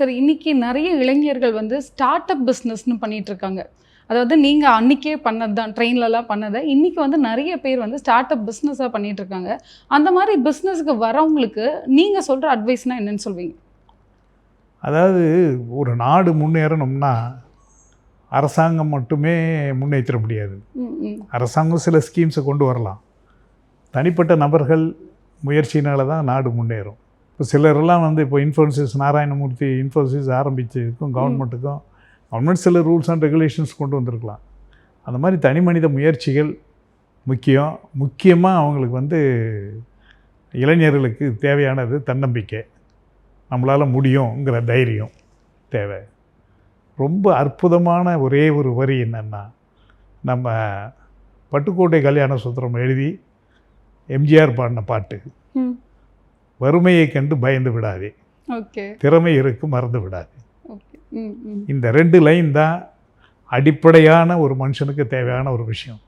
சரி, இன்னைக்கு நிறைய இளைஞர்கள் வந்து ஸ்டார்ட் அப் பிஸ்னஸ்னு பண்ணிட்டு இருக்காங்க. அதாவது நீங்க அன்னைக்கே பண்ணது தான், ட்ரெயின்லலாம் பண்ணத இன்னைக்கு வந்து நிறைய பேர் வந்து ஸ்டார்ட் அப் பிஸ்னஸாக பண்ணிட்டு இருக்காங்க. அந்த மாதிரி பிஸ்னஸ்க்கு வரவங்களுக்கு நீங்க சொல்ற அட்வைஸ்னா என்னன்னு சொல்வீங்க? அதாவது ஒரு நாடு முன்னேறணும்னா அரசாங்கம் மட்டுமே முன்னேற்ற முடியாது. அரசாங்கம் சில ஸ்கீம்ஸை கொண்டு வரலாம். தனிப்பட்ட நபர்கள் முயற்சினால தான் நாடு முன்னேறும். இப்போ சிலரெல்லாம் வந்து இப்போ இன்ஃபோசிஸ் நாராயணமூர்த்தி இன்ஃபோசிஸ் ஆரம்பித்ததுக்கும் கவர்மெண்ட் சில ரூல்ஸ் அண்ட் ரெகுலேஷன்ஸ் கொண்டு வந்திருக்கலாம். அந்த மாதிரி தனி மனித முயற்சிகள் முக்கியமாக அவங்களுக்கு வந்து இளைஞர்களுக்கு தேவையானது தன்னம்பிக்கை, நம்மளால் முடியுங்கிற தைரியம் தேவை. ரொம்ப அற்புதமான ஒரே ஒரு வரி என்னென்னா, நம்ம பட்டுக்கோட்டை கல்யாண சுந்தரம் எழுதி எம்ஜிஆர் பாடின பாட்டு, வறுமையை கண்டு பயந்து விடாதே, திறமை இருக்கு மறந்து விடாதே. இந்த 2 லைன் தான் அடிப்படையான ஒரு மனுஷனுக்கு தேவையான ஒரு விஷயம்.